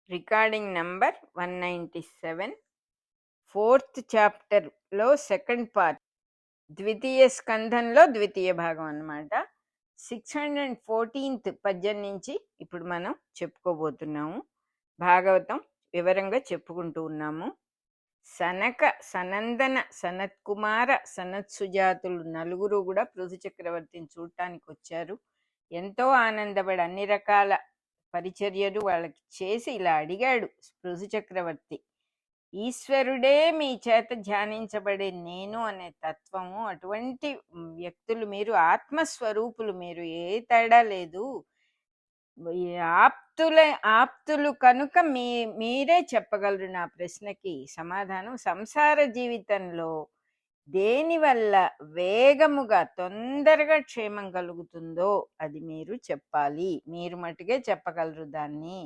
Recording number 197, fourth చాప్టర్లో second part, ద్వితీయ స్కంధంలో ద్వితీయ భాగం అన్నమాట. 614th పద్యం నుంచి ఇప్పుడు మనం చెప్పుకోబోతున్నాము. భాగవతం వివరంగా చెప్పుకుంటూ ఉన్నాము. సనక, సనందన, సనత్కుమార, సనత్సుజాతులు నలుగురు కూడా పృథు చక్రవర్తిని చూడటానికి వచ్చారు. ఎంతో ఆనందపడి అన్ని రకాల పరిచర్యలు వాళ్ళకి చేసి ఇలా అడిగాడు పృథు చక్రవర్తి, ఈశ్వరుడే మీ చేత ధ్యానించబడే నేను అనే తత్వము, అటువంటి వ్యక్తులు మీరు, ఆత్మస్వరూపులు మీరు, ఏ తేడా లేదు. ఈ ఆప్తులు కనుక మీరే చెప్పగలరు నా ప్రశ్నకి సమాధానం. సంసార జీవితంలో దేనివల్ల వేగముగా తొందరగా క్షేమం కలుగుతుందో అది మీరు చెప్పాలి, మీరు మటుకే చెప్పగలరు దాన్ని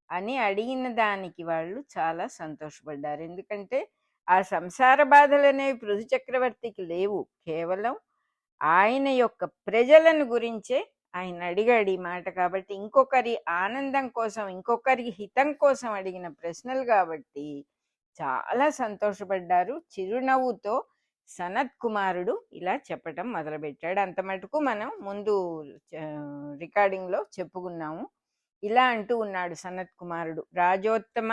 అని అడిగిన దానికి వాళ్ళు చాలా సంతోషపడ్డారు. ఎందుకంటే ఆ సంసార బాధలు అనేవి పృథు చక్రవర్తికి లేవు, కేవలం ఆయన యొక్క ప్రజలను గురించే ఆయన అడిగాడు ఈ మాట. కాబట్టి ఇంకొకరి ఆనందం కోసం, ఇంకొకరికి హితం కోసం అడిగిన ప్రశ్నలు కాబట్టి చాలా సంతోషపడ్డారు. చిరునవ్వుతో సనత్ కుమారుడు ఇలా చెప్పటం మొదలుపెట్టాడు. అంత మటుకు మనం ముందు రికార్డింగ్లో చెప్పుకున్నాము. ఇలా అంటూ ఉన్నాడు సనత్ కుమారుడు, రాజోత్తమ,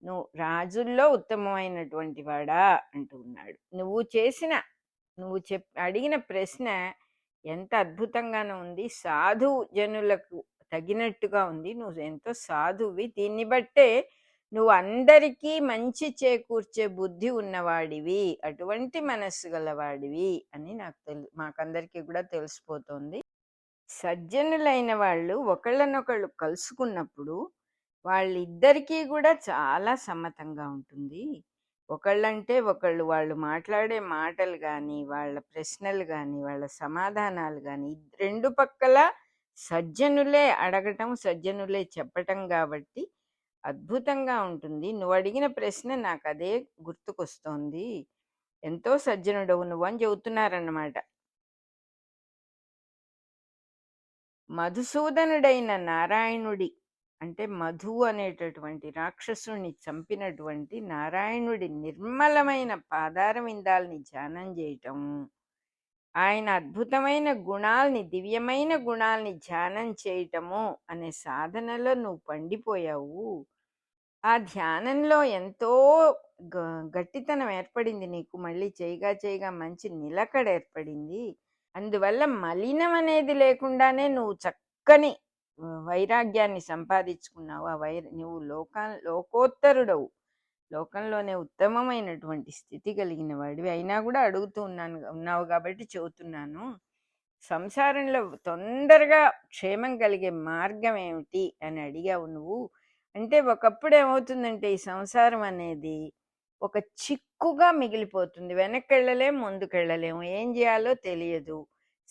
నువ్వు రాజుల్లో ఉత్తమమైనటువంటి వాడా అంటూ ఉన్నాడు. నువ్వు అడిగిన ప్రశ్న ఎంత అద్భుతంగానూ ఉంది, సాధు జనులకు తగినట్టుగా ఉంది. నువ్వు ఎంతో సాధువి, దీన్ని బట్టే నువ్వు అందరికీ మంచి చేకూర్చే బుద్ధి ఉన్నవాడివి, అటువంటి మనస్సు గలవాడివి అని మాకందరికీ కూడా తెలిసిపోతుంది. సజ్జనులైన వాళ్ళు ఒకళ్ళనొకళ్ళు కలుసుకున్నప్పుడు వాళ్ళిద్దరికీ కూడా చాలా సమ్మతంగా ఉంటుంది. ఒకళ్ళంటే ఒకళ్ళు, వాళ్ళు మాట్లాడే మాటలు కానీ, వాళ్ళ ప్రశ్నలు కానీ, వాళ్ళ సమాధానాలు కానీ రెండు పక్కల సజ్జనులే అడగటం, సజ్జనులే చెప్పటం కాబట్టి అద్భుతంగా ఉంటుంది. నువ్వు అడిగిన ప్రశ్న నాకు అదే గుర్తుకొస్తోంది. ఎంతో సజ్జనుడవు నువ్వు అని చెబుతున్నారన్నమాట. మధుసూదనుడైన నారాయణుడి, అంటే మధు అనేటటువంటి రాక్షసుని చంపినటువంటి నారాయణుడి నిర్మలమైన పాదారవిందాల్ని ధ్యానం చేయటం, ఆయన అద్భుతమైన గుణాల్ని, దివ్యమైన గుణాల్ని ధ్యానం చేయటము అనే సాధనలో నువ్వు పండిపోయావు. ఆ ధ్యానంలో ఎంతో గట్టితనం ఏర్పడింది నీకు, మళ్ళీ చేయగా మంచి నిలకడ ఏర్పడింది. అందువల్ల మలినం అనేది లేకుండానే నువ్వు చక్కని వైరాగ్యాన్ని సంపాదించుకున్నావు. నువ్వు లోకోత్తరుడవు, లోకంలోనే ఉత్తమమైనటువంటి స్థితి కలిగిన వాడివి. అయినా కూడా అడుగుతూ ఉన్నావు కాబట్టి చెబుతున్నాను. సంసారంలో తొందరగా క్షేమం కలిగే మార్గం ఏమిటి అని అడిగావు నువ్వు. అంటే ఒకప్పుడు ఏమవుతుందంటే ఈ సంసారం అనేది ఒక చిక్కుగా మిగిలిపోతుంది. వెనక్కెళ్ళలేం, ముందుకెళ్ళలేము, ఏం చేయాలో తెలియదు.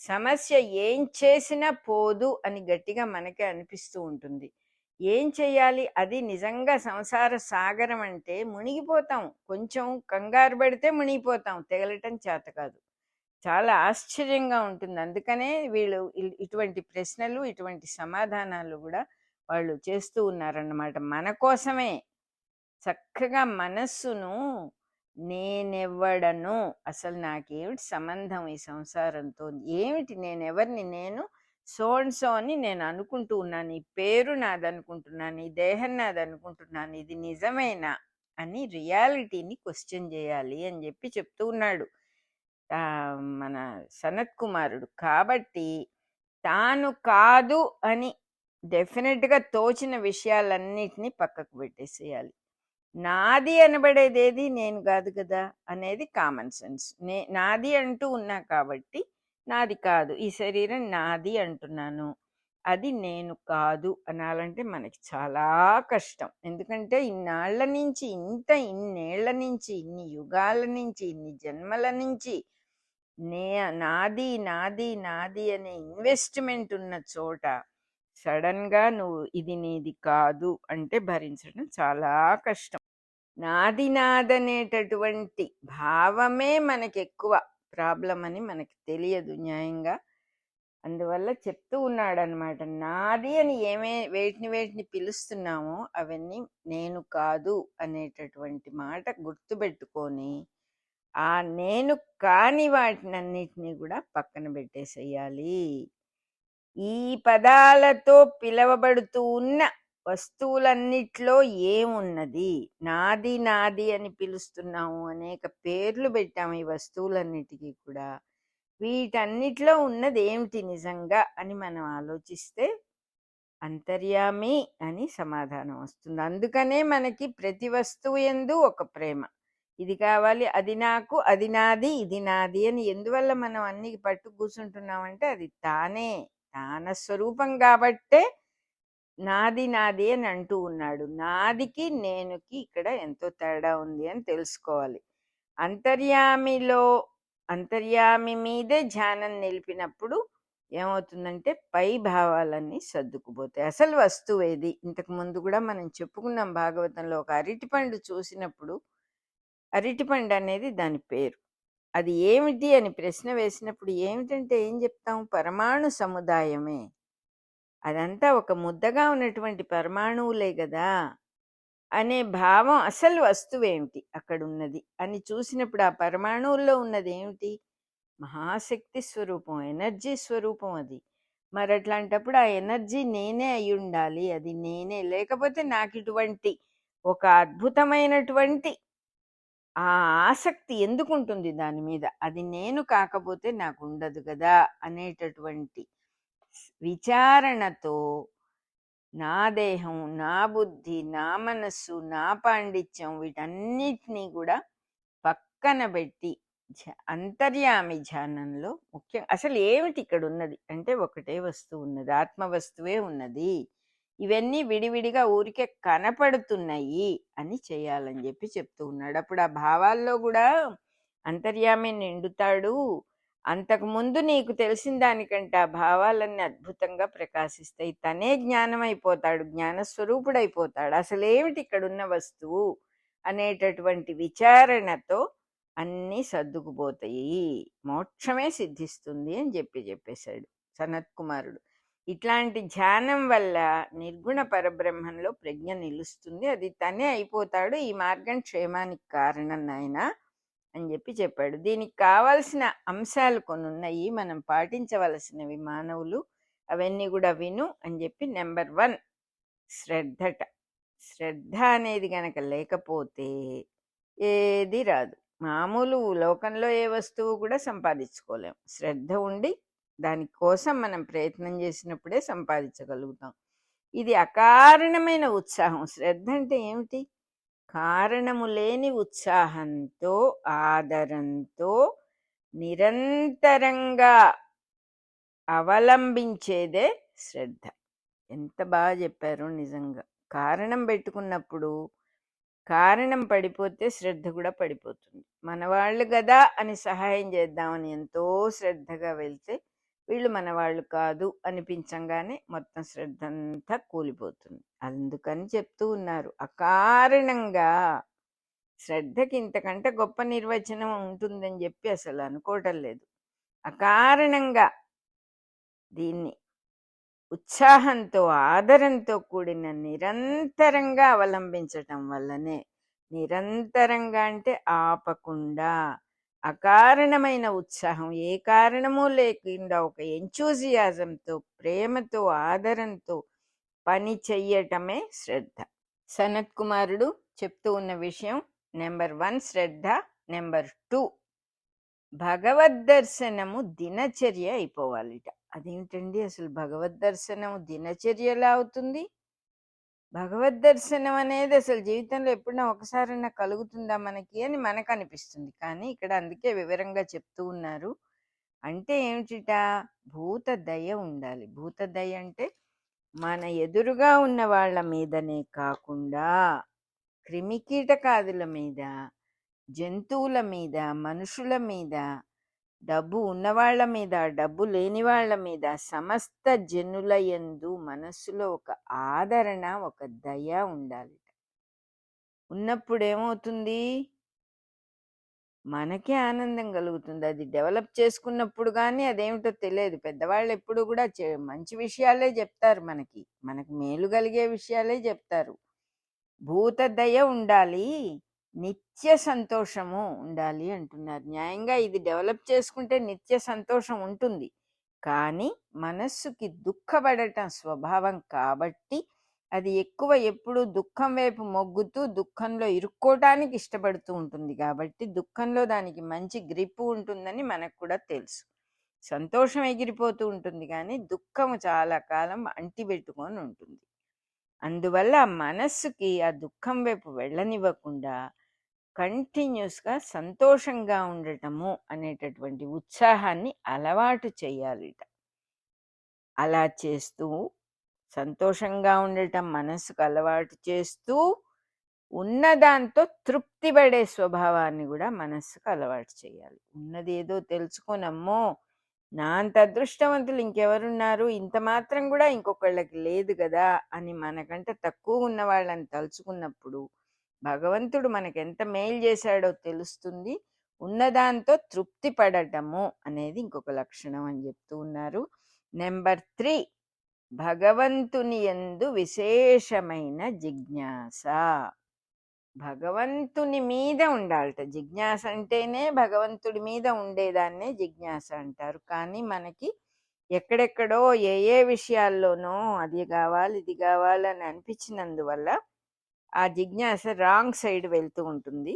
సమస్య ఏం చేసినా పోదు అని గట్టిగా మనకే అనిపిస్తూ ఉంటుంది. ఏం చెయ్యాలి? అది నిజంగా సంసార సాగరం అంటే మునిగిపోతాం, కొంచెం కంగారు పడితే మునిగిపోతాం, తెగలటం చేత కాదు. చాలా ఆశ్చర్యంగా ఉంటుంది. అందుకనే వీళ్ళు ఇటువంటి ప్రశ్నలు, ఇటువంటి సమాధానాలు కూడా వాళ్ళు చేస్తూ ఉన్నారన్నమాట మన కోసమే. చక్కగా మనస్సును, నేనెవ్వడను, అసలు నాకేమిటి సంబంధం ఈ సంసారంతో, ఏమిటి నేనెవరిని, నేను సో అని నేను అనుకుంటూ ఉన్నాను, ఈ పేరు నాదనుకుంటున్నాను, ఈ దేహం నాదనుకుంటున్నాను, ఇది నిజమేనా అని రియాలిటీని క్వశ్చన్ చేయాలి అని చెప్పి చెప్తూ ఉన్నాడు మన సనత్ కుమారుడు. కాబట్టి తాను కాదు అని డెఫినెట్గా తోచిన విషయాలన్నిటినీ పక్కకు పెట్టేసేయాలి. నాది అనబడేదేది నేను కాదు కదా అనేది కామన్ సెన్స్. నాది అంటూ ఉన్నా కాబట్టి నాది కాదు, ఈ శరీరం నాది అంటున్నాను, అది నేను కాదు అనాలంటే మనకి చాలా కష్టం. ఎందుకంటే ఇన్నేళ్ల నుంచి, ఇన్ని యుగాల నుంచి, ఇన్ని జన్మల నుంచి నాది నాది నాది అనే ఇన్వెస్ట్మెంట్ ఉన్న చోట సడన్గా నువ్వు ఇది నీది కాదు అంటే భరించడం చాలా కష్టం. నాదనేటటువంటి భావమే మనకి ఎక్కువ ప్రాబ్లం అని మనకి తెలియదు న్యాయంగా. అందువల్ల చెప్తూ ఉన్నాడనమాట. నాది అని వేటిని వేటిని పిలుస్తున్నామో అవన్నీ నేను కాదు అనేటటువంటి మాట గుర్తుపెట్టుకొని, ఆ నేను కాని వాటినన్నిటినీ కూడా పక్కన పెట్టేసేయాలి. ఈ పదాలతో పిలవబడుతూ ఉన్న వస్తువులన్నిట్లో ఏమున్నది? నాది నాది అని పిలుస్తున్నాము, అనేక పేర్లు పెట్టాము ఈ వస్తువులన్నిటికీ కూడా. వీటన్నిటిలో ఉన్నది ఏమిటి నిజంగా అని మనం ఆలోచిస్తే అంతర్యామి అని సమాధానం వస్తుంది. అందుకనే మనకి ప్రతి వస్తువు యందు ఒక ప్రేమ. ఇది కావాలి, అది నాకు, అది నాది, ఇది నాది అని ఎందువల్ల మనం అన్ని పట్టు కూర్చుంటున్నామంటే అది తానే, తాన స్వరూపం కాబట్టే నాది నాది అని అంటూ ఉన్నాడు. నాదికి నేనుకి ఇక్కడ ఎంతో తేడా ఉంది అని తెలుసుకోవాలి. అంతర్యామిలో అంతర్యామి మీదే ధ్యానం నిలిపినప్పుడు ఏమవుతుందంటే పై భావాలన్నీ సర్దుకుపోతాయి. అసలు వస్తువు ఏది? ఇంతకు ముందు కూడా మనం చెప్పుకున్నాం భాగవతంలో. ఒక అరటిపండు చూసినప్పుడు అరటిపండు అనేది దాని పేరు. అది ఏమిటి అని ప్రశ్న వేసినప్పుడు ఏమిటంటే ఏం చెప్తాం? పరమాణు సముదాయమే. అదంతా ఒక ముద్దగా ఉన్నటువంటి పరమాణువులే కదా అనే భావం. అసలు వస్తువేమిటి అక్కడ ఉన్నది అని చూసినప్పుడు ఆ పరమాణువుల్లో ఉన్నది ఏమిటి? మహాశక్తి స్వరూపం, ఎనర్జీ స్వరూపం అది. మరి అట్లాంటప్పుడు ఆ ఎనర్జీ నేనే అయి ఉండాలి, అది నేనే. లేకపోతే నాకు ఇటువంటి ఒక అద్భుతమైనటువంటి ఆ ఆసక్తి ఎందుకుంటుంది దాని మీద? అది నేను కాకపోతే నాకు ఉండదు కదా అనేటటువంటి విచారణతో నా దేహం, నా బుద్ధి, నా మనస్సు, నా పాండిత్యం వీటన్నిటినీ కూడా పక్కన పెట్టి అంతర్యామి ధ్యానంలో ముఖ్యం. అసలు ఏమిటి ఇక్కడ ఉన్నది అంటే ఒకటే వస్తువు ఉన్నది, ఆత్మ వస్తువే ఉన్నది. ఇవన్నీ విడివిడిగా ఊరికే కనపడుతున్నాయి అని చేయాలని చెప్పి చెప్తూ ఉన్నాడు. అప్పుడు ఆ భావాల్లో కూడా అంతర్యామి నిండుతాడు. అంతకుముందు నీకు తెలిసిన దానికంటే ఆ భావాలన్నీ అద్భుతంగా ప్రకాశిస్తాయి. తనే జ్ఞానం అయిపోతాడు, జ్ఞానస్వరూపుడైపోతాడు. అసలు ఏమిటి ఇక్కడున్న వస్తువు అనేటటువంటి విచారణతో అన్నీ సర్దుకుపోతాయి, మోక్షమే సిద్ధిస్తుంది అని చెప్పేశాడు సనత్ కుమారుడు. ఇట్లాంటి ధ్యానం వల్ల నిర్గుణ పరబ్రహ్మంలో ప్రజ్ఞ నిలుస్తుంది, అది తనే అయిపోతాడు. ఈ మార్గం క్షేమానికి కారణం నాయనా అని చెప్పాడు. దీనికి కావాల్సిన అంశాలు కొన్ని ఉన్నాయి, మనం పాటించవలసినవి మానవులు. అవన్నీ కూడా విను అని చెప్పి. నెంబర్ 1 శ్రద్ధట. శ్రద్ధ అనేది గనక లేకపోతే ఏది రాదు. మామూలు లోకంలో ఏ వస్తువు కూడా సంపాదించుకోలేం. శ్రద్ధ ఉండి దానికోసం మనం ప్రయత్నం చేసినప్పుడే సంపాదించగలుగుతాం. ఇది అకారణమైన ఉత్సాహం. శ్రద్ధ అంటే ఏమిటి? కారణము లేని ఉత్సాహంతో, ఆదరంతో నిరంతరంగా అవలంబించేదే శ్రద్ధ. ఎంత బాగా చెప్పారు నిజంగా. కారణం పెట్టుకున్నప్పుడు కారణం పడిపోతే శ్రద్ధ కూడా పడిపోతుంది. మనవాళ్ళు కదా అని సహాయం చేద్దామని ఎంతో శ్రద్ధగా వెళ్తే వీళ్ళు మనవాళ్ళు కాదు అనిపించంగానే మొత్తం శ్రద్ధ అంతా కూలిపోతుంది. అందుకని చెప్తూ ఉన్నారు, అకారణంగా. శ్రద్ధకి ఇంతకంటే గొప్ప నిర్వచనం ఉంటుందని చెప్పి అసలు అనుకోవటం లేదు. అకారణంగా దీన్ని ఉత్సాహంతో, ఆదరంతో కూడిన నిరంతరంగా అవలంబించటం వల్లనే, నిరంతరంగా అంటే ఆపకుండా, అకారణమైన ఉత్సాహం, ఏ కారణము లేకుండా ఒక ఎంచూజియాజంతో, ప్రేమతో, ఆదరంతో పని చెయ్యటమే శ్రద్ధ. సనత్ కుమారుడు చెప్తూ ఉన్న విషయం నెంబర్ 1 శ్రద్ధ, నెంబర్ 2 భగవద్దర్శనము దినచర్య అయిపోవాలిట. అదేమిటండి అసలు భగవద్దర్శనము దినచర్య ఎలా అవుతుంది? భగవద్దర్శనం అనేది అసలు జీవితంలో ఎప్పుడైనా ఒకసారైనా కలుగుతుందా మనకి అని మనకు అనిపిస్తుంది. కానీ ఇక్కడ అందుకే వివరంగా చెప్తూ ఉన్నారు. అంటే ఏమిటిట? భూత దయ ఉండాలి. భూత దయ అంటే మన ఎదురుగా ఉన్న వాళ్ళ మీదనే కాకుండా క్రిమికీటకాదుల మీద, జంతువుల మీద, మనుషుల మీద, డబ్బు ఉన్నవాళ్ల మీద, డబ్బు లేని వాళ్ళ మీద, సమస్త జనుల యందు మనస్సులో ఒక ఆదరణ, ఒక దయ ఉండాలి. ఉన్నప్పుడు ఏమవుతుంది? మనకే ఆనందం కలుగుతుంది. అది డెవలప్ చేసుకున్నప్పుడు గానీ అదేమిటో తెలియదు. పెద్దవాళ్ళు ఎప్పుడు కూడా మంచి విషయాలే చెప్తారు మనకి. మనకు మేలు కలిగే విషయాలే చెప్తారు. భూతదయ ఉండాలి, నిత్య సంతోషము ఉండాలి అంటున్నారు. న్యాయంగా ఇది డెవలప్ చేసుకుంటే నిత్య సంతోషం ఉంటుంది. కానీ మనస్సుకి దుఃఖపడటం స్వభావం కాబట్టి అది ఎక్కువ ఎప్పుడు దుఃఖం వైపు మొగ్గుతూ దుఃఖంలో ఇరుక్కోవటానికి ఇష్టపడుతూ ఉంటుంది. కాబట్టి దుఃఖంలో దానికి మంచి గ్రిప్ ఉంటుందని మనకు కూడా తెలుసు. సంతోషం ఎగిరిపోతూ ఉంటుంది కానీ దుఃఖం చాలా కాలం అంటిపెట్టుకొని ఉంటుంది. అందువల్ల మనస్సుకి ఆ దుఃఖం వైపు వెళ్ళనివ్వకుండా కంటిన్యూస్గా సంతోషంగా ఉండటము అనేటటువంటి ఉత్సాహాన్ని అలవాటు చేయాలిట. అలా చేస్తూ సంతోషంగా ఉండటం మనసుకు అలవాటు చేస్తూ ఉన్నదాంతో తృప్తి పడే స్వభావాన్ని కూడా మనస్సుకు అలవాటు చేయాలి. ఉన్నది ఏదో తెలుసుకోనమ్మో నా అంత అదృష్టవంతులు ఇంకెవరున్నారు, ఇంత మాత్రం కూడా ఇంకొకళ్ళకి లేదు కదా అని మనకంటే తక్కువ ఉన్న వాళ్ళని తలుచుకున్నప్పుడు భగవంతుడు మనకెంత మేలు చేశాడో తెలుస్తుంది. ఉన్నదాంతో తృప్తి పడటము అనేది ఇంకొక లక్షణం అని చెప్తూ ఉన్నారు. నెంబర్ 3, భగవంతుని యందు విశేషమైన జిజ్ఞాస. భగవంతుని మీద ఉండాలట. జిజ్ఞాస అంటేనే భగవంతుడి మీద ఉండేదాన్నే జిజ్ఞాస అంటారు. కానీ మనకి ఎక్కడెక్కడో ఏ విషయాల్లోనో అది కావాలి ఇది కావాలని అనిపించినందువల్ల ఆ జిజ్ఞాస రాంగ్ సైడ్ వెళ్తూ ఉంటుంది.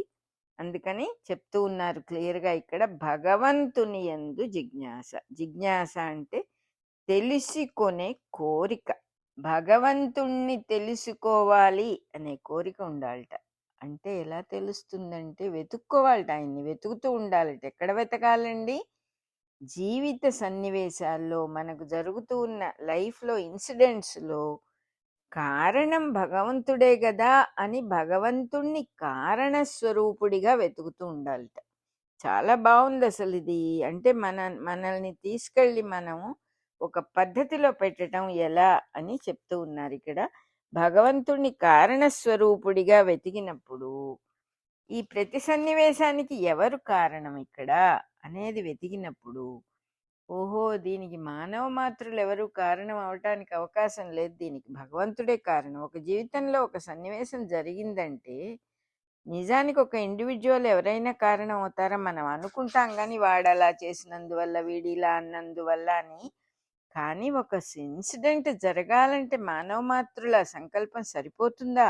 అందుకని చెప్తూ ఉన్నారు క్లియర్గా ఇక్కడ, భగవంతుని యందు జిజ్ఞాస. జిజ్ఞాస అంటే తెలుసుకొనే కోరిక. భగవంతుణ్ణి తెలుసుకోవాలి అనే కోరిక ఉండాలట. అంటే ఎలా తెలుస్తుందంటే వెతుక్కోవాలట, ఆయన్ని వెతుకుతూ ఉండాలట. ఎక్కడ వెతకాలండి? జీవిత సన్నివేశాల్లో మనకు జరుగుతూ ఉన్న లైఫ్లో ఇన్సిడెంట్స్లో కారణం భగవంతుడే కదా అని భగవంతుణ్ణి కారణస్వరూపుడిగా వెతుకుతూ ఉండాలట. చాలా బాగుంది అసలు ఇది. అంటే మనల్ని తీసుకెళ్ళి మనము ఒక పద్ధతిలో పెట్టడం ఎలా అని చెప్తూ ఉన్నారు ఇక్కడ. భగవంతుణ్ణి కారణస్వరూపుడిగా వెతికినప్పుడు ఈ ప్రతి సన్నివేశానికి ఎవరు కారణం ఇక్కడ అనేది వెతికినప్పుడు, ఓహో దీనికి మానవ మాత్రులు ఎవరు కారణం అవటానికి అవకాశం లేదు, దీనికి భగవంతుడే కారణం. ఒక జీవితంలో ఒక సన్నివేశం జరిగిందంటే నిజానికి ఒక ఇండివిజువల్ ఎవరైనా కారణం అవుతారా? మనం అనుకుంటాం కానీ వాడు అలా చేసినందువల్ల వీడి ఇలా అన్నందువల్ల అని. కానీ ఒక ఇన్సిడెంట్ జరగాలంటే మానవ మాత్రుల సంకల్పం సరిపోతుందా?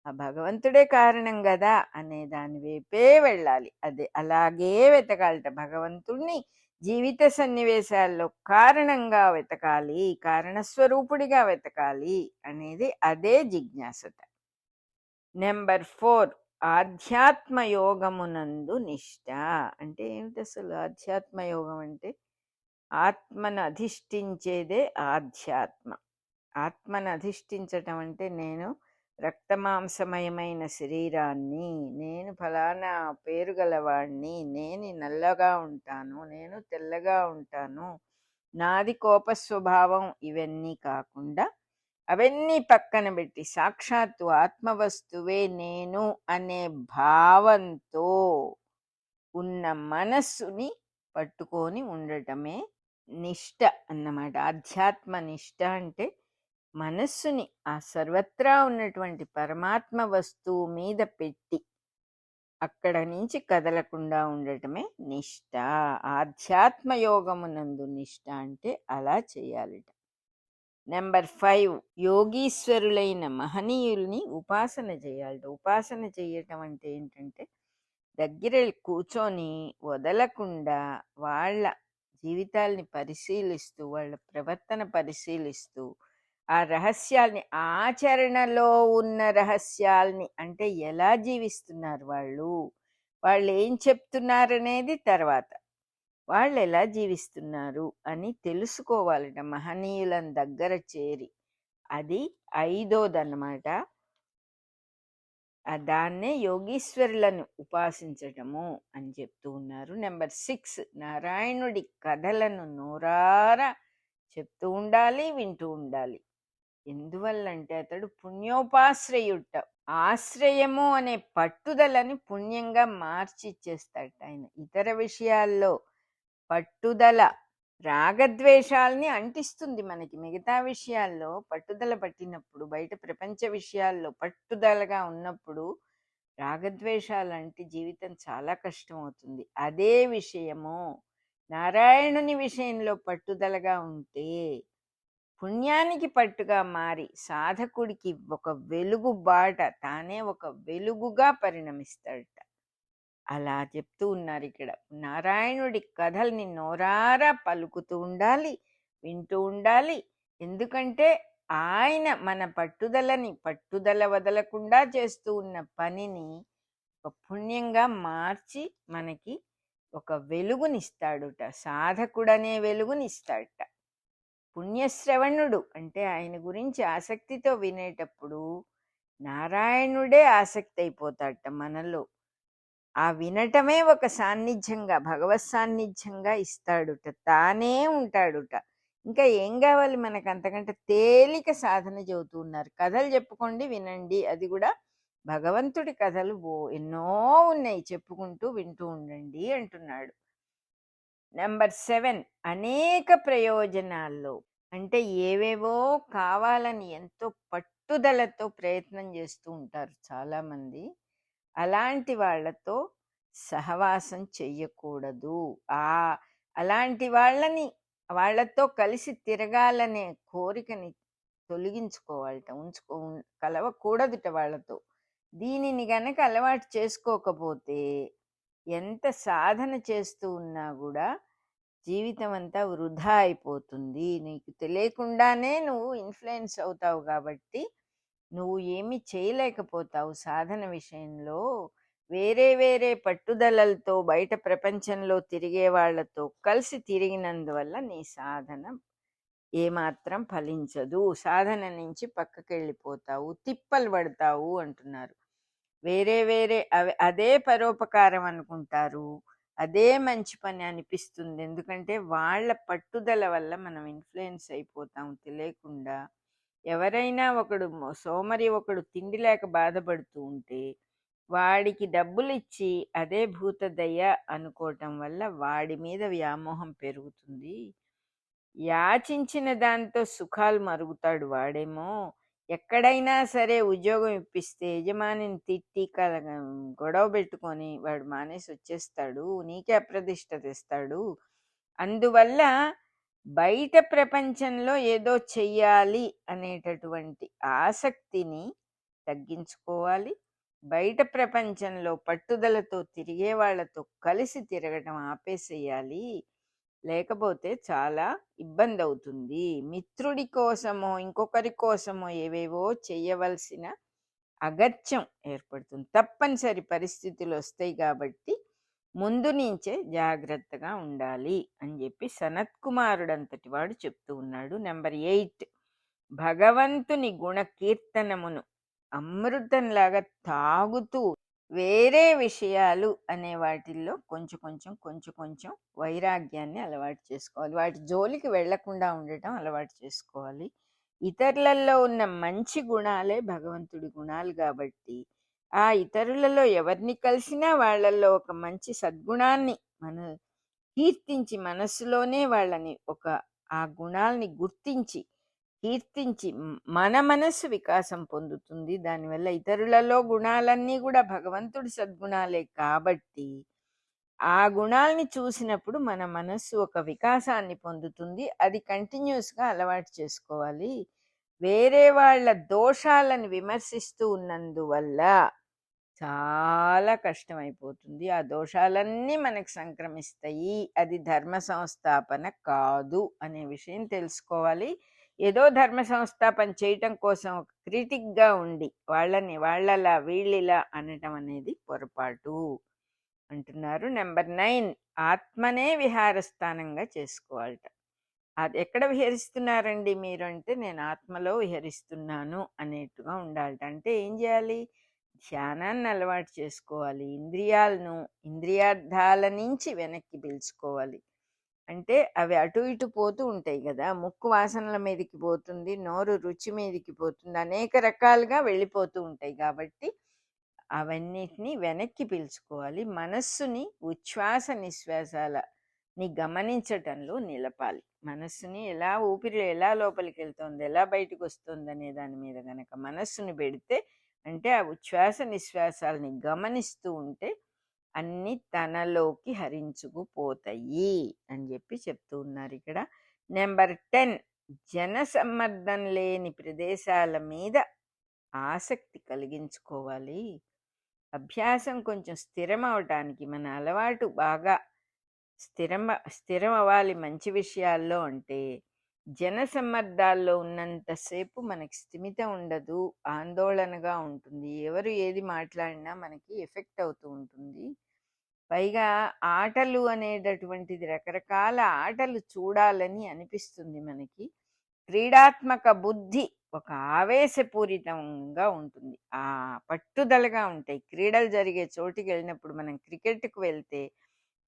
ఆ భగవంతుడే కారణం కదా అనే దాని వైపే వెళ్ళాలి. అదే అలాగే వెతకాలట. భగవంతుణ్ణి జీవిత సన్నివేశాల్లో కారణంగా వెతకాలి, కారణస్వరూపుడిగా వెతకాలి అనేది అదే జిజ్ఞాసత. నెంబర్ 4, ఆధ్యాత్మ యోగమునందు నిష్ట. అంటే ఏమిటి అసలు ఆధ్యాత్మ యోగం అంటే? ఆత్మను అధిష్ఠించేదే ఆధ్యాత్మ. ఆత్మను అధిష్ఠించటం అంటే నేను రక్తమాంసమయమైన శరీరాన్ని, నేను ఫలానా పేరు గలవాడిని, నేను నల్లగా ఉంటాను, నేను తెల్లగా ఉంటాను, నాది కోప స్వభావం, ఇవన్నీ కాకుండా అవన్నీ పక్కన పెట్టి సాక్షాత్తు ఆత్మవస్తువే నేను అనే భావంతో ఉన్న మనస్సుని పట్టుకొని ఉండటమే నిష్ట అన్నమాట. ఆధ్యాత్మ నిష్ట అంటే మనస్సుని ఆ సర్వత్రా ఉన్నటువంటి పరమాత్మ వస్తువు మీద పెట్టి అక్కడ నుంచి కదలకుండా ఉండటమే నిష్ట. ఆధ్యాత్మ యోగమునందు నిష్ట అంటే అలా చేయాలిట. నెంబర్ 5, యోగీశ్వరులైన మహనీయుల్ని ఉపాసన చేయాలట. ఉపాసన చేయటం అంటే ఏంటంటే దగ్గర కూర్చొని వదలకుండా వాళ్ళ జీవితాల్ని పరిశీలిస్తూ వాళ్ళ ప్రవర్తన పరిశీలిస్తూ ఆ రహస్యాల్ని, ఆచరణలో ఉన్న రహస్యాల్ని అంటే ఎలా జీవిస్తున్నారు వాళ్ళు, వాళ్ళు ఏం చెప్తున్నారనేది తర్వాత, వాళ్ళు ఎలా జీవిస్తున్నారు అని తెలుసుకోవాలట మహనీయులను దగ్గర చేరి. అది 5దన్నమాట. దాన్నే యోగీశ్వరులను ఉపాసించటము అని చెప్తూ ఉన్నారు. నెంబర్ 6, నారాయణుడి కథలను నోరారా చెప్తూ ఉండాలి, వింటూ ఉండాలి. ఎందువల్లంటే అతడు పుణ్యోపాశ్రయుట. ఆశ్రయము అనే పట్టుదలని పుణ్యంగా మార్చిచ్చేస్తాడట ఆయన. ఇతర విషయాల్లో పట్టుదల రాగద్వేషాల్ని అంటిస్తుంది మనకి. మిగతా విషయాల్లో పట్టుదల పట్టినప్పుడు, బయట ప్రపంచ విషయాల్లో పట్టుదలగా ఉన్నప్పుడు రాగద్వేషాలంటే జీవితం చాలా కష్టం అవుతుంది. అదే విషయము నారాయణుని విషయంలో పట్టుదలగా ఉంటే పుణ్యానికి పట్టుగా మారి సాధకుడికి ఒక వెలుగు బాట, తానే ఒక వెలుగుగా పరిణమిస్తాడట. అలా చెప్తూ ఉన్నారు ఇక్కడ. నారాయణుడి కథల్ని నోరారా పలుకుతూ ఉండాలి, వింటూ ఉండాలి. ఎందుకంటే ఆయన మన పట్టుదల వదలకుండా చేస్తూ ఉన్న పనిని ఒక పుణ్యంగా మార్చి మనకి ఒక వెలుగునిస్తాడుట. సాధకుడనే వెలుగునిస్తాడట. పుణ్యశ్రవణుడు అంటే ఆయన గురించి ఆసక్తితో వినేటప్పుడు నారాయణుడే ఆసక్తి అయిపోతాడట మనలో. ఆ వినటమే ఒక సాన్నిధ్యంగా, భగవత్ సాన్నిధ్యంగా ఇస్తాడుట. తానే ఉంటాడుట. ఇంకా ఏం కావాలి మనకు అంతకంటే? తేలిక సాధన చెబుతూ ఉన్నారు. కథలు చెప్పుకోండి, వినండి. అది కూడా భగవంతుడి కథలు ఎన్నో ఉన్నాయి, చెప్పుకుంటూ వింటూ ఉండండి అంటున్నాడు. నెంబర్ 7, అనేక ప్రయోజనాల్లో అంటే ఏవేవో కావాలని ఎంతో పట్టుదలతో ప్రయత్నం చేస్తూ ఉంటారు చాలామంది. అలాంటి వాళ్ళతో సహవాసం చెయ్యకూడదు. అలాంటి వాళ్ళతో కలిసి తిరగాలనే కోరికని తొలగించుకోవాలట, కలవకూడదుట వాళ్ళతో. దీనిని గనక అలవాటు చేసుకోకపోతే ఎంత సాధన చేస్తూ ఉన్నా కూడా జీవితం అంతా వృధా అయిపోతుంది. నీకు తెలియకుండానే నువ్వు ఇన్ఫ్లుయెన్స్ అవుతావు కాబట్టి నువ్వు ఏమి చేయలేకపోతావు సాధన విషయంలో. వేరే వేరే పట్టుదలలతో బయట ప్రపంచంలో తిరిగే వాళ్ళతో కలిసి తిరిగినందువల్ల నీ సాధన ఏమాత్రం ఫలించదు. సాధన నుంచి పక్కకి వెళ్ళిపోతావు, తిప్పలు పడతావు అంటున్నారు. వేరే వేరే అదే పరోపకారం అనుకుంటారు, అదే మంచి పని అనిపిస్తుంది. ఎందుకంటే వాళ్ళ పట్టుదల వల్ల మనం ఇన్ఫ్లుయెన్స్ అయిపోతాం తెలియకుండా. ఎవరైనా ఒకడు తిండి లేక బాధపడుతూ ఉంటే వాడికి డబ్బులు ఇచ్చి అదే భూతదయ్య అనుకోవటం వల్ల వాడి మీద వ్యామోహం పెరుగుతుంది. యాచించిన దాంతో సుఖాలు మరుగుతాడు వాడేమో. ఎక్కడైనా సరే ఉద్యోగం ఇప్పిస్తే యజమానిని తిట్టి గొడవ పెట్టుకొని వాడు మానేసి వచ్చేస్తాడు, నీకే అప్రదిష్ట తెస్తాడు. అందువల్ల బయట ప్రపంచంలో ఏదో చెయ్యాలి అనేటటువంటి ఆసక్తిని తగ్గించుకోవాలి. బయట ప్రపంచంలో పట్టుదలతో తిరిగే వాళ్ళతో కలిసి తిరగటం ఆపేసేయాలి. లేకపోతే చాలా ఇబ్బంది అవుతుంది. మిత్రుడి కోసమో ఇంకొకరి కోసమో ఏవేవో చేయవలసిన అగత్యం ఏర్పడుతుంది. తప్పనిసరి పరిస్థితులు వస్తాయి కాబట్టి ముందు నుంచే జాగ్రత్తగా ఉండాలి అని చెప్పి సనత్కుమారుడంతటి వాడు చెప్తూ ఉన్నాడు. నెంబర్ 8, భగవంతుని గుణ కీర్తనమును అమృతంలాగా తాగుతూ వేరే విషయాలు అనే వాటిల్లో కొంచెం వైరాగ్యాన్ని అలవాటు చేసుకోవాలి. వాటి జోలికి వెళ్లకుండా ఉండటం అలవాటు చేసుకోవాలి. ఇతరులలో ఉన్న మంచి గుణాలే భగవంతుడి గుణాలు కాబట్టి ఆ ఇతరులలో ఎవరిని కలిసినా వాళ్ళల్లో ఒక మంచి సద్గుణాన్ని కీర్తించి మనస్సులోనే వాళ్ళని ఆ గుణాలని గుర్తించి కీర్తించి మన మనస్సు వికాసం పొందుతుంది. దానివల్ల ఇతరులలో గుణాలన్నీ కూడా భగవంతుడి సద్గుణాలే కాబట్టి ఆ గుణాలని చూసినప్పుడు మన మనస్సు ఒక వికాసాన్ని పొందుతుంది. అది కంటిన్యూస్గా అలవాటు చేసుకోవాలి. వేరే వాళ్ళ దోషాలను విమర్శిస్తూ ఉన్నందువల్ల చాలా కష్టమైపోతుంది. ఆ దోషాలన్నీ మనకు సంక్రమిస్తాయి. అది ధర్మ సంస్థాపన కాదు అనే విషయం తెలుసుకోవాలి. ఏదో ధర్మ సంస్థాపన చేయటం కోసం ఒక క్రిటిక్గా ఉండి వాళ్ళలా వీళ్ళిలా అనటం అనేది పొరపాటు అంటున్నారు. నెంబర్ 9, ఆత్మనే విహారస్థానంగా చేసుకోవాలట. అది ఎక్కడ విహరిస్తున్నారండి మీరు అంటే, నేను ఆత్మలో విహరిస్తున్నాను అనేట్టుగా ఉండాలట. అంటే ఏం చేయాలి? ధ్యానాన్ని అలవాటు చేసుకోవాలి. ఇంద్రియార్థాల నుంచి వెనక్కి పిలుచుకోవాలి. అంటే అవి అటు ఇటు పోతూ ఉంటాయి కదా, ముక్కు వాసనల మీదకి పోతుంది, నోరు రుచి మీదకి పోతుంది, అనేక రకాలుగా వెళ్ళిపోతూ ఉంటాయి. కాబట్టి అవన్నిటిని వెనక్కి పిలుచుకోవాలి. మనస్సుని ఉచ్ఛ్వాస నిశ్వాసాలని గమనించటంలో నిలపాలి. మనస్సుని ఎలా, ఊపిరి ఎలా లోపలికి వెళ్తుంది, ఎలా బయటకు వస్తుంది అనే దాని మీద గనక మనస్సుని పెడితే, అంటే ఆ ఉచ్ఛ్వాస నిశ్వాసాలని గమనిస్తూ ఉంటే అన్ని తనలోకి హరించుకుపోతాయి అని చెప్పి చెప్తూ ఉన్నారు ఇక్కడ. నెంబర్ 10, జనసమ్మర్దం లేని ప్రదేశాల మీద ఆసక్తి కలిగించుకోవాలి. అభ్యాసం కొంచెం స్థిరం అవటానికి, మన అలవాటు బాగా స్థిరం అవ్వాలి మంచి విషయాల్లో అంటే, జనసమ్మర్దాల్లో ఉన్నంతసేపు మనకి స్థిమితం ఉండదు, ఆందోళనగా ఉంటుంది, ఎవరు ఏది మాట్లాడినా మనకి ఎఫెక్ట్ అవుతూ ఉంటుంది. పైగా ఆటలు అనేటటువంటిది, రకరకాల ఆటలు చూడాలని అనిపిస్తుంది మనకి. క్రీడాత్మక బుద్ధి ఒక ఆవేశపూరితంగా ఉంటుంది, ఆ పట్టుదలగా ఉంటాయి. క్రీడలు జరిగే చోటికి వెళ్ళినప్పుడు, మనం క్రికెట్కి వెళ్తే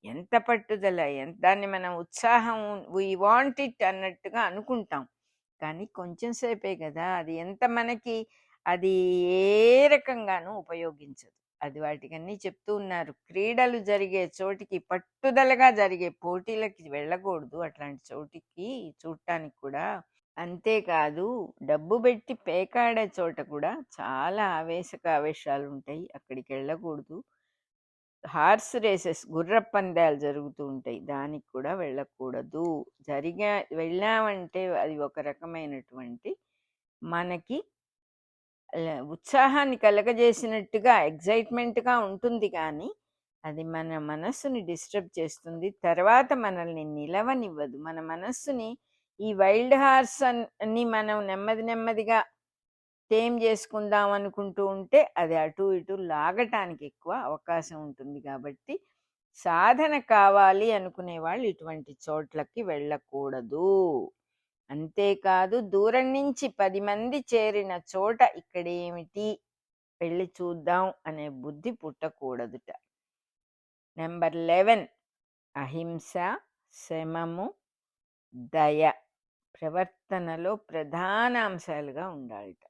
ఎంత పట్టుదల, దాన్ని మనం ఉత్సాహం, వీ వాంట్ ఇట్ అన్నట్టుగా అనుకుంటాం. కానీ కొంచెం సేపే కదా అది, ఎంత మనకి అది ఏ రకంగానూ ఉపయోగించదు. అది వాటికన్నీ చెప్తూ ఉన్నారు. క్రీడలు జరిగే చోటికి, పట్టుదలగా జరిగే పోటీలకి వెళ్ళకూడదు, అట్లాంటి చోటికి చూడటానికి కూడా. అంతేకాదు, డబ్బు పెట్టి పేకాడే చోట కూడా చాలా ఆవేశాలు ఉంటాయి, అక్కడికి వెళ్ళకూడదు. హార్స్ రేసెస్, గుర్రపందాలు జరుగుతూ ఉంటాయి, దానికి కూడా వెళ్ళకూడదు. వెళ్ళామంటే అది ఒక రకమైనటువంటి మనకి ఉత్సాహాన్ని కలగజేసినట్టుగా, ఎగ్జైట్మెంట్గా ఉంటుంది, కానీ అది మన మనస్సుని డిస్టర్బ్ చేస్తుంది, తర్వాత మనల్ని నిలవనివ్వదు. మన మనస్సుని ఈ వైల్డ్ హార్స్ అని మనం నెమ్మదిగా టేమ్ చేసుకుందాం అనుకుంటూ ఉంటే అది అటు ఇటు లాగటానికి ఎక్కువ అవకాశం ఉంటుంది. కాబట్టి సాధన కావాలి అనుకునే వాళ్ళు ఇటువంటి చోట్లకి వెళ్ళకూడదు. అంతేకాదు, దూరం నుంచి 10 మంది చేరిన చోట ఇక్కడేమిటి, వెళ్ళి చూద్దాం అనే బుద్ధి పుట్టకూడదుట. నెంబర్ 11, అహింస, శమము, దయ ప్రవర్తనలో ప్రధాన అంశాలుగా ఉండాలిట.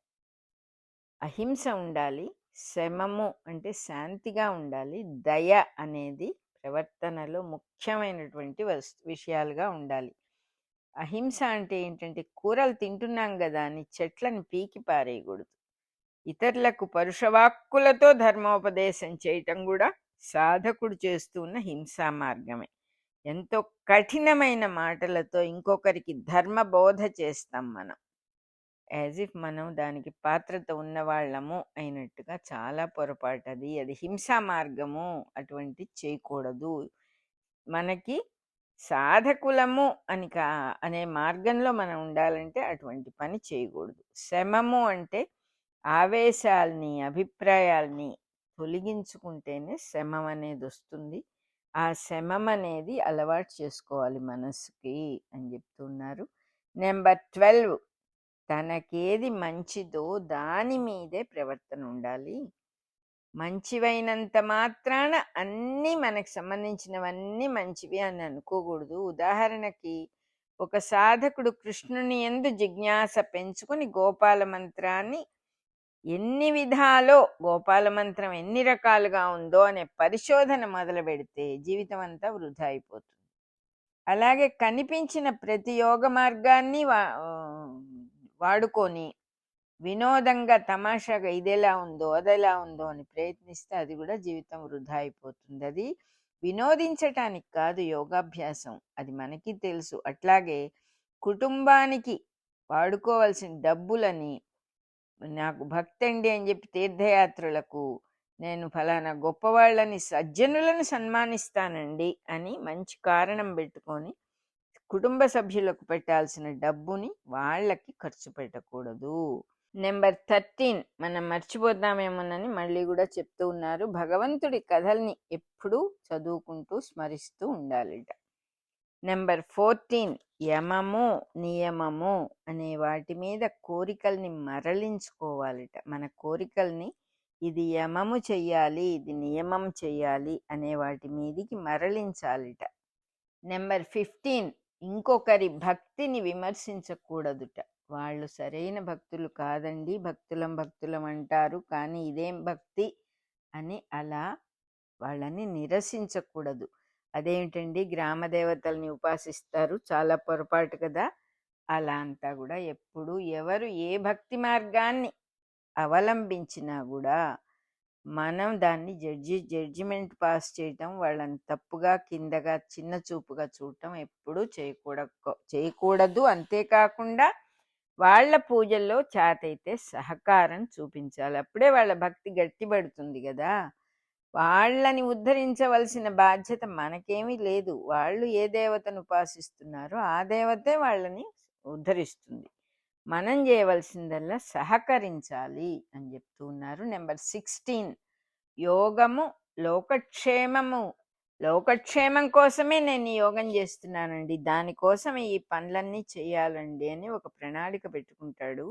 అహింస ఉండాలి, శమము అంటే శాంతిగా ఉండాలి, దయ అనేది ప్రవర్తనలో ముఖ్యమైనటువంటి విషయాలుగా ఉండాలి. అహింస అంటే ఏంటంటే, కూరలు తింటున్నాం కదా అని చెట్లను పీకి పారేయకూడదు. ఇతరులకు పరుషవాక్కులతో ధర్మోపదేశం చేయటం కూడా సాధకుడు చేస్తున్న హింసా మార్గమే. ఎంతో కఠినమైన మాటలతో ఇంకొకరికి ధర్మ బోధ చేస్తాం మనం, యాజ్ ఇఫ్ మనం దానికి పాత్రత ఉన్నవాళ్ళము అయినట్టుగా. చాలా పొరపాటు అది, అది హింసా మార్గము, అటువంటి చేయకూడదు. మనకి సాధకులము అనే మార్గంలో మనం ఉండాలంటే అటువంటి పని చేయకూడదు. శమము అంటే ఆవేశాల్ని, అభిప్రాయాల్ని తొలగించుకుంటేనే శమం అనేది వస్తుంది. ఆ శమం అనేది అలవాటు చేసుకోవాలి మనసుకి అని చెప్తున్నారు. నెంబర్ 12, తనకేది మంచిదో దాని మీదే ప్రవర్తన ఉండాలి. మంచివైనంత మాత్రాన అన్నీ మనకు సంబంధించినవన్నీ మంచివి అని అనుకోకూడదు. ఉదాహరణకి, ఒక సాధకుడు కృష్ణుని యందు జిజ్ఞాస పెంచుకుని గోపాల మంత్రాన్ని ఎన్ని విధాలో, గోపాల మంత్రం ఎన్ని రకాలుగా ఉందో అనే పరిశోధన మొదలు పెడితే జీవితం అంతా వృధా అయిపోతుంది. అలాగే కనిపించిన ప్రతి యోగ మార్గాన్ని వాడుకొని వినోదంగా, తమాషాగా ఇదెలా ఉందో అదెలా ఉందో అని ప్రయత్నిస్తే అది కూడా జీవితం వృధా అయిపోతుంది. అది వినోదించటానికి కాదు యోగాభ్యాసం, అది మనకి తెలుసు. అట్లాగే కుటుంబానికి వాడుకోవాల్సిన డబ్బులని, నాకు భక్తి అండి అని చెప్పి తీర్థయాత్రలకు, నేను ఫలానా గొప్పవాళ్ళని, సజ్జనులను సన్మానిస్తానండి అని మంచి కారణం పెట్టుకొని కుటుంబ సభ్యులకు పెట్టాల్సిన డబ్బుని వాళ్ళకి ఖర్చు పెట్టకూడదు. నెంబర్ 13, మనం మర్చిపోతామేమోనని మళ్ళీ కూడా చెప్తూ ఉన్నారు. భగవంతుడి కథల్ని ఎప్పుడూ చదువుకుంటూ స్మరిస్తూ ఉండాలిట. నెంబర్ 14, యమము, నియమము అనే వాటి మీద కోరికల్ని మరలించుకోవాలిట. మన కోరికల్ని ఇది యమము చెయ్యాలి, ఇది నియమం చెయ్యాలి అనే వాటి మీదికి మరలించాలిట. నెంబర్ 15, ఇంకొకరి భక్తిని విమర్శించకూడదుట. వాళ్ళు సరైన భక్తులు కాదండి, భక్తులం భక్తులం అంటారు, కానీ ఇదేం భక్తి అని అలా వాళ్ళని నిరసించకూడదు. అదేమిటండి, గ్రామ దేవతల్ని ఉపాసిస్తారు, చాలా పొరపాటు కదా. అలా అంతా కూడా ఎప్పుడు ఎవరు ఏ భక్తి మార్గాన్ని అవలంబించినా కూడా మనం దాన్ని జడ్జిమెంట్ పాస్ చేయటం, వాళ్ళని తప్పుగా కిందగా చిన్న చూపుగా చూడటం ఎప్పుడూ చేయకూడదు. అంతేకాకుండా వాళ్ళ పూజల్లో చేతైతే సహకారం చూపించాలి, అప్పుడే వాళ్ళ భక్తి గట్టిపడుతుంది కదా. వాళ్ళని ఉద్ధరించవలసిన బాధ్యత మనకేమీ లేదు. వాళ్ళు ఏ దేవతను ఉపాసిస్తున్నారో ఆ దేవతే వాళ్ళని ఉద్ధరిస్తుంది. మనం చేయవలసిందల్లా సహకరించాలి అని చెప్తూ ఉన్నారు. నెంబర్ 16, యోగము లోకక్షేమము. లోకక్షేమం కోసమే నేను ఈ యోగం చేస్తున్నానండి, దానికోసం ఈ పనులన్నీ చేయాలండి అని ఒక ప్రణాళిక పెట్టుకుంటాడు.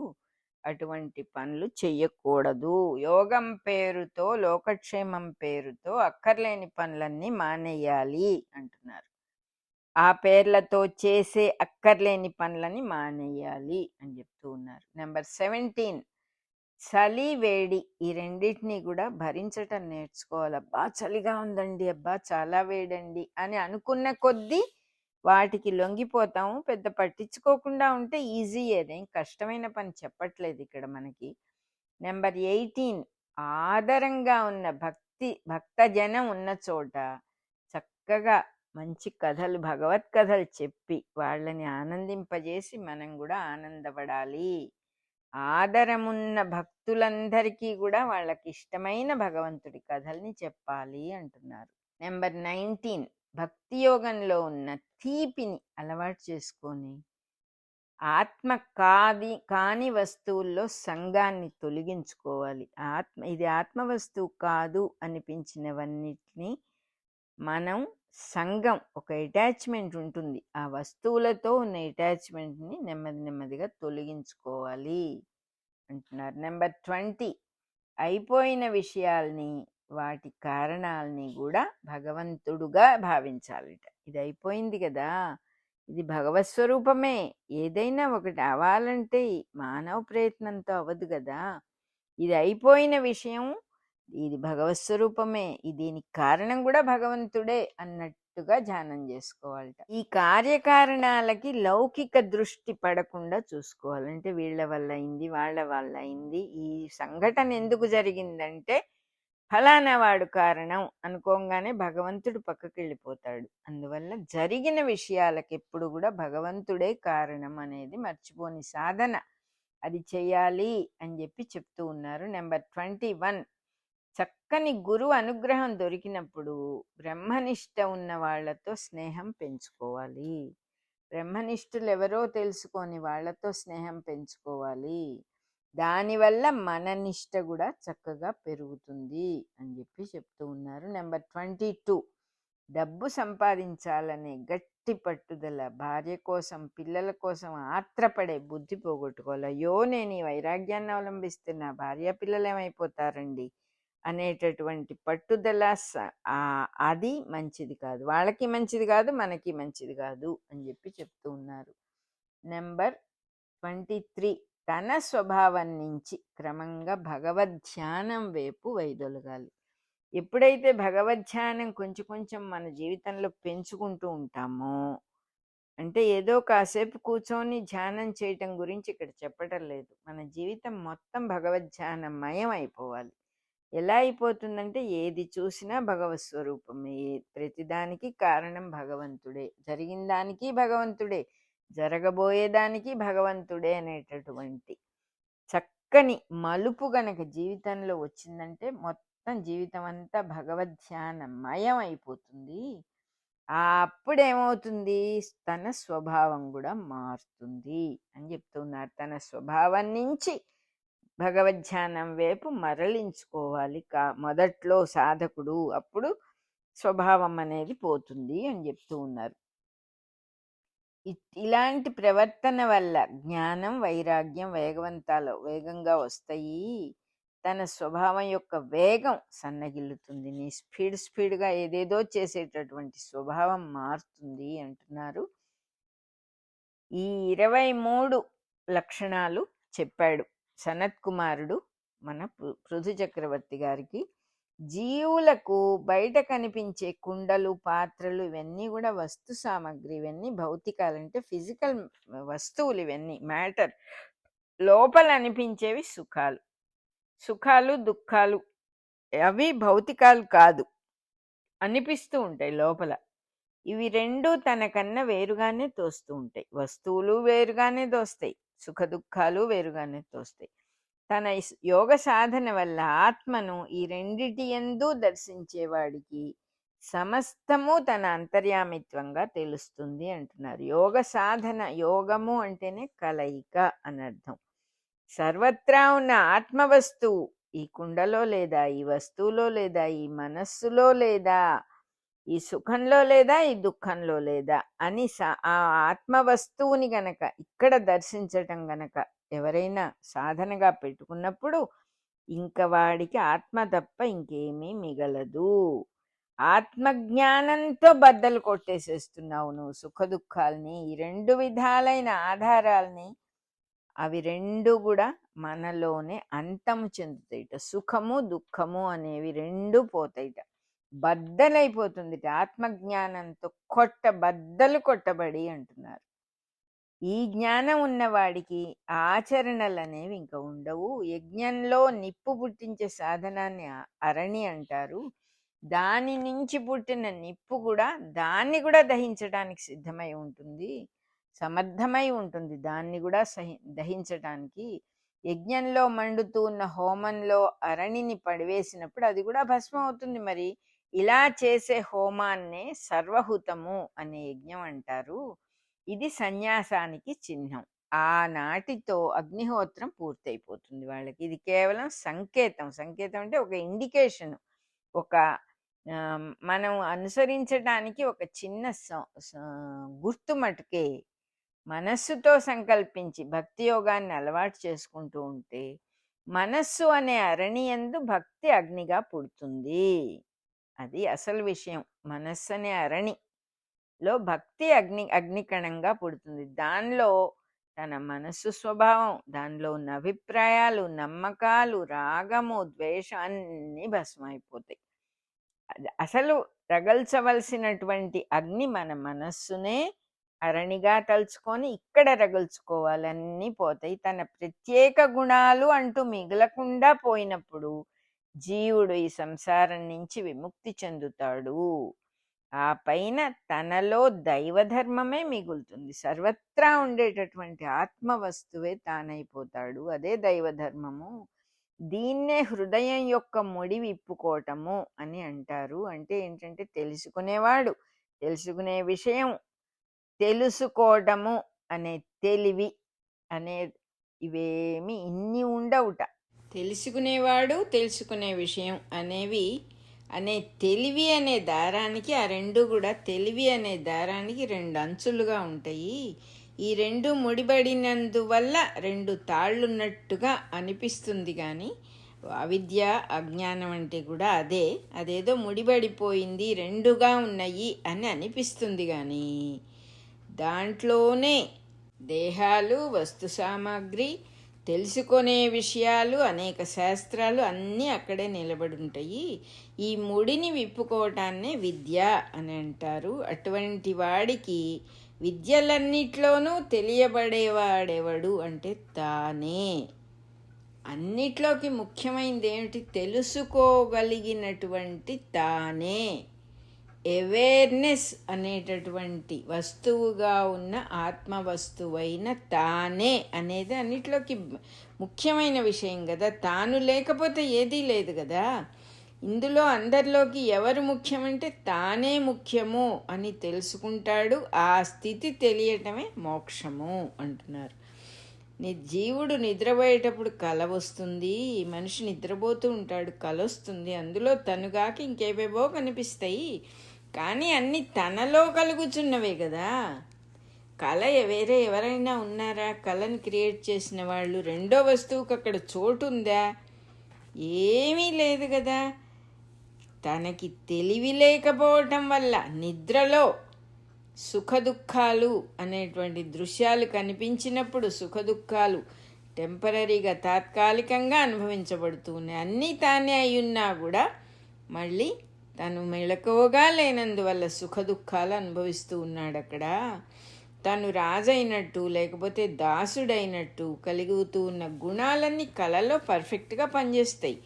అటువంటి పనులు చెయ్యకూడదు. యోగం పేరుతో, లోకక్షేమం పేరుతో అక్కర్లేని పనులన్నీ మానేయాలి అంటున్నారు. ఆ పేర్లతో చేసే అక్కర్లేని పనులని మానేయాలి అని చెప్తూ ఉన్నారు. నెంబర్ 17, చలి వేడి ఈ రెండింటినీ కూడా భరించటం నేర్చుకోవాలి. అబ్బా చలిగా ఉందండి, అబ్బా చాలా వేడండి అని అనుకున్న కొద్దీ వాటికి లొంగిపోతాము. పెద్ద పట్టించుకోకుండా ఉంటే ఈజీ, ఏదేం కష్టమైన పని చెప్పట్లేదు ఇక్కడ మనకి. నెంబర్ 18, ఆదరంగా ఉన్న భక్తజనం ఉన్న చోట చక్కగా మంచి కథలు, భగవత్ కథలు చెప్పి వాళ్ళని ఆనందింపజేసి మనం కూడా ఆనందపడాలి. ఆదరమున్న భక్తులందరికీ కూడా వాళ్ళకి ఇష్టమైన భగవంతుడి కథల్ని చెప్పాలి అంటున్నారు. నెంబర్ 19, భక్తి యోగంలో ఉన్న తీపిని అలవాటు చేసుకొని ఆత్మ కాని వస్తువుల్లో సంఘాన్ని తొలగించుకోవాలి. ఇది ఆత్మ వస్తువు కాదు అనిపించినవన్నిటినీ మనం సంఘం, ఒక అటాచ్మెంట్ ఉంటుంది, ఆ వస్తువులతో ఉన్న అటాచ్మెంట్ని నెమ్మదిగా తొలగించుకోవాలి అంటున్నారు. నెంబర్ 20, అయిపోయిన విషయాల్ని వాటి కారణాలని కూడా భగవంతుడుగా భావించాలిట. ఇది అయిపోయింది కదా, ఇది భగవత్ స్వరూపమే. ఏదైనా ఒకటి అవ్వాలంటే మానవ ప్రయత్నంతో అవ్వదు కదా. ఇది అయిపోయిన విషయం, ఇది భగవత్ స్వరూపమే, దీనికి కారణం కూడా భగవంతుడే అన్నట్టుగా ధ్యానం చేసుకోవాలట. ఈ కార్యకారణాలకి లౌకిక దృష్టి పడకుండా చూసుకోవాలి. అంటే వీళ్ళ వల్ల అయింది, వాళ్ళ వల్ల అయింది, ఈ సంఘటన ఎందుకు జరిగిందంటే ఫలానా వాడు కారణం అనుకోగానే భగవంతుడు పక్కకి వెళ్ళిపోతాడు. అందువల్ల జరిగిన విషయాలకు ఎప్పుడు కూడా భగవంతుడే కారణం అనేది మర్చిపోని సాధన, అది చెయ్యాలి అని చెప్పి చెప్తూ ఉన్నారు. నెంబర్ 21, చక్కని గురువు అనుగ్రహం దొరికినప్పుడు బ్రహ్మనిష్ట ఉన్న వాళ్ళతో స్నేహం పెంచుకోవాలి. బ్రహ్మనిష్ఠులు ఎవరో తెలుసుకొని వాళ్ళతో స్నేహం పెంచుకోవాలి. దానివల్ల మన నిష్ట కూడా చక్కగా పెరుగుతుంది అని చెప్పి చెప్తూ ఉన్నారు. నెంబర్ 22, డబ్బు సంపాదించాలనే గట్టి పట్టుదల, భార్య కోసం పిల్లల కోసం ఆత్రపడే బుద్ధి పోగొట్టుకోవాలి. అయ్యో నేను ఈ వైరాగ్యాన్ని అవలంబిస్తే నా భార్య పిల్లలు ఏమైపోతారండి అనేటటువంటి పట్టుదల, అది మంచిది కాదు, వాళ్ళకి మంచిది కాదు, మనకి మంచిది కాదు అని చెప్పి చెప్తూ ఉన్నారు. నెంబర్ 23, తన స్వభావం నుంచి క్రమంగా భగవద్ధ్యానం వైపు వైదొలగాలి. ఎప్పుడైతే భగవద్ధ్యానం కొంచెం కొంచెం మన జీవితంలో పెంచుకుంటూ ఉంటామో, అంటే ఏదో కాసేపు కూర్చొని ధ్యానం చేయటం గురించి ఇక్కడ చెప్పటం లేదు, మన జీవితం మొత్తం భగవద్ధ్యానమయం అయిపోవాలి. ఎలా అయిపోతుందంటే ఏది చూసినా భగవత్ స్వరూపమే, ప్రతిదానికి కారణం భగవంతుడే, జరిగిన దానికి భగవంతుడే, జరగబోయేదానికి భగవంతుడే అనేటటువంటి చక్కని మలుపు గనక జీవితంలో వచ్చిందంటే మొత్తం జీవితం అంతా భగవద్ధ్యానమయం అయిపోతుంది. అప్పుడేమవుతుంది, తన స్వభావం కూడా మారుతుంది అని చెప్తున్నారు. తన స్వభావం నుంచి భగవద్ధ్యానం వైపు మరలించుకోవాలి మొదట్లో సాధకుడు, అప్పుడు స్వభావం అనేది పోతుంది అని చెప్తూ ఉన్నారు. ఇలాంటి ప్రవర్తన వల్ల జ్ఞానం వైరాగ్యం వేగంగా వస్తాయి. తన స్వభావం యొక్క వేగం సన్నగిల్లుతుంది. నీ స్పీడ్గా ఏదేదో చేసేటటువంటి స్వభావం మారుతుంది అంటున్నారు. ఈ 23 లక్షణాలు చెప్పాడు సనత్ కుమారుడు మన పృథు చక్రవర్తి గారికి. జీవులకు బయట కనిపించే కుండలు, పాత్రలు ఇవన్నీ కూడా వస్తు సామాగ్రి, ఇవన్నీ భౌతికాలంటే ఫిజికల్ వస్తువులు, ఇవన్నీ మ్యాటర్. లోపల అనిపించేవి సుఖాలు దుఃఖాలు, అవి భౌతికాలు కాదు, అనిపిస్తూ ఉంటాయి లోపల. ఇవి రెండు తనకన్నా వేరుగానే తోస్తూ ఉంటాయి. వస్తువులు వేరుగానే తోస్తాయి, సుఖ దుఃఖాలు వేరుగానే తోస్తాయి. తన యోగ సాధన వల్ల ఆత్మను ఈ రెండిటి యందు దర్శించేవాడికి సమస్తము తన అంతర్యామిత్వంగా తెలుస్తుంది అంటున్నారు. యోగ సాధన, యోగము అంటేనే కలయిక అని అర్థం. సర్వత్రా ఉన్న ఆత్మవస్తువు ఈ కుండలో లేదా, ఈ వస్తువులో లేదా, ఈ మనస్సులో లేదా, ఈ సుఖంలో లేదా, ఈ దుఃఖంలో లేదా అని ఆ ఆత్మవస్తువుని గనక ఇక్కడ దర్శించటం గనక ఎవరైనా సాధనగా పెట్టుకున్నప్పుడు ఇంక వాడికి ఆత్మ తప్ప ఇంకేమీ మిగలదు. ఆత్మజ్ఞానంతో బద్దలు కొట్టేసేస్తున్నావు నువ్వు సుఖ దుఃఖాలని, ఈ రెండు విధాలైన ఆధారాలని. అవి రెండు కూడా మనలోనే అంతము చెందుతాయిట. సుఖము దుఃఖము అనేవి రెండు పోతాయిట, బద్దలైపోతుంది ఆత్మజ్ఞానంతో బద్దలు కొట్టబడి అంటున్నారు. ఈ జ్ఞానం ఉన్నవాడికి ఆచరణలు అనేవి ఇంకా ఉండవు. యజ్ఞంలో నిప్పు పుట్టించే సాధనాన్ని అరణి అంటారు. దాని నుంచి పుట్టిన నిప్పు కూడా దాన్ని కూడా దహించడానికి సిద్ధమై ఉంటుంది, సమర్థమై ఉంటుంది దాన్ని కూడా దహించడానికి. యజ్ఞంలో మండుతూ ఉన్న హోమంలో అరణిని పడివేసినప్పుడు అది కూడా భస్మం అవుతుంది. మరి ఇలా చేసే హోమాన్నే సర్వహుతము అనే యజ్ఞం అంటారు. ఇది సన్యాసానికి చిహ్నం. ఆనాటితో అగ్నిహోత్రం పూర్తయిపోతుంది వాళ్ళకి. ఇది కేవలం సంకేతం అంటే ఒక ఇండికేషన్, ఒక మనం అనుసరించడానికి ఒక చిన్న గుర్తు మటుకే. మనస్సుతో సంకల్పించి భక్తి యోగాన్ని అలవాటు చేసుకుంటూ ఉంటే మనస్సు అనే అరణియందు భక్తి అగ్నిగా పుడుతుంది. అది అసలు విషయం. మనస్సు అనే అరణిలో భక్తి అగ్నికణంగా పుడుతుంది. దానిలో తన మనస్సు స్వభావం, దానిలో ఉన్న అభిప్రాయాలు, నమ్మకాలు, రాగము, ద్వేషం అన్నీ భస్మైపోతాయి. అసలు రగల్చవలసినటువంటి అగ్ని మన మనస్సునే అరణిగా తలుచుకొని ఇక్కడ రగుల్చుకోవాలన్నీ పోతాయి. తన ప్రత్యేక గుణాలు అంటూ మిగలకుండా పోయినప్పుడు జీవుడు ఈ సంసారం నుంచి విముక్తి చెందుతాడు. ఆ పైన తనలో దైవధర్మమే మిగులుతుంది. సర్వత్రా ఉండేటటువంటి ఆత్మ వస్తువే తానైపోతాడు. అదే దైవధర్మము. దీన్నే హృదయం యొక్క ముడి విప్పుకోవటము అని అంటారు. అంటే ఏంటంటే తెలుసుకునేవాడు, తెలుసుకునే విషయం, తెలుసుకోవటము అనే తెలివి అనే ఇవేమి ఇన్ని ఉండవుట. తెలుసుకునేవాడు, తెలుసుకునే విషయం అనేవి అనే తెలివి అనే దారానికి, ఆ రెండు కూడా తెలివి అనే దారానికి రెండు అంచులుగా ఉంటాయి. ఈ రెండు ముడిపడినందువల్ల రెండు తాళ్ళున్నట్టుగా అనిపిస్తుంది. కానీ అవిద్య అజ్ఞానం అంటే కూడా అదేదో ముడిపడిపోయింది, రెండుగా ఉన్నాయి అని అనిపిస్తుంది. కానీ దాంట్లోనే దేహాలు, వస్తు సామాగ్రి, తెలుసుకునే విషయాలు, అనేక శాస్త్రాలు అన్నీ అక్కడే నిలబడి ఉంటాయి. ఈ ముడిని విప్పుకోవటాన్నే విద్య అని అంటారు. అటువంటి వాడికి విద్యలన్నిట్లోనూ తెలియబడేవాడెవడు అంటే తానే. అన్నిట్లోకి ముఖ్యమైనది ఏమిటి? తెలుసుకోగలిగినటువంటి తానే. అవేర్నెస్ అనేటటువంటి వస్తువుగా ఉన్న ఆత్మ వస్తువైన తానే అనేది అన్నిట్లోకి ముఖ్యమైన విషయం కదా. తాను లేకపోతే ఏదీ లేదు కదా. ఇందులో అందరిలోకి ఎవరు ముఖ్యమంటే తానే ముఖ్యము అని తెలుసుకుంటాడు. ఆ స్థితి తెలియటమే మోక్షము అంటున్నారు. జీవుడు నిద్రపోయేటప్పుడు కల వస్తుంది, మనిషి నిద్రపోతూ ఉంటాడు, కల వస్తుంది. అందులో తనుగాక ఇంకేవేవో కనిపిస్తాయి. కానీ అన్నీ తనలో కలుగుచున్నవే కదా. కళ వేరే ఎవరైనా ఉన్నారా? కళని క్రియేట్ చేసిన వాళ్ళు రెండో వస్తువుకి అక్కడ చోటు ఉందా? ఏమీ లేదు కదా. తనకి తెలివి లేకపోవటం వల్ల నిద్రలో సుఖదుఖాలు అనేటువంటి దృశ్యాలు కనిపించినప్పుడు సుఖదుఖాలు టెంపరీగా తాత్కాలికంగా అనుభవించబడుతూ ఉన్నాయి. అన్నీ తానే అయ్యున్నా కూడా మళ్ళీ తను మెళకువగా లేనందువల్ల సుఖదుఖాలు అనుభవిస్తూ ఉన్నాడు. అక్కడ తను రాజైనట్టు లేకపోతే దాసుడైనట్టు కలుగుతూ ఉన్న గుణాలన్నీ కళలో పర్ఫెక్ట్గా పనిచేస్తాయి.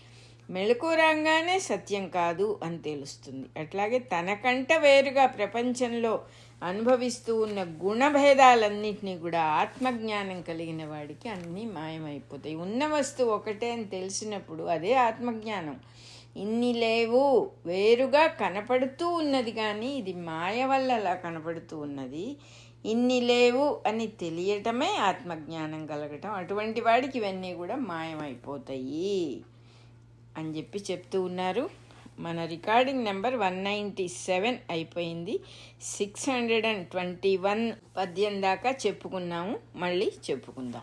మెళకువ రాగానే సత్యం కాదు అని తెలుస్తుంది. అట్లాగే తనకంట వేరుగా ప్రపంచంలో అనుభవిస్తూ ఉన్న గుణభేదాలన్నింటినీ కూడా ఆత్మజ్ఞానం కలిగిన వాడికి అన్నీ మాయమైపోతాయి. ఉన్న వస్తువు ఒకటే అని తెలిసినప్పుడు అదే ఆత్మజ్ఞానం. ఇన్ని లేవు, వేరుగా కనపడుతూ ఉన్నది కానీ ఇది మాయ వల్ల అలా కనపడుతూ ఉన్నది. ఇన్ని లేవు అని తెలియటమే ఆత్మజ్ఞానం కలగటం. అటువంటి వాడికి ఇవన్నీ కూడా మాయమైపోతాయి అని చెప్తూ ఉన్నారు. మన రికార్డింగ్ నెంబర్ 197 అయిపోయింది. 621 పద్యం దాకా చెప్పుకున్నాము. మళ్ళీ చెప్పుకుందాం.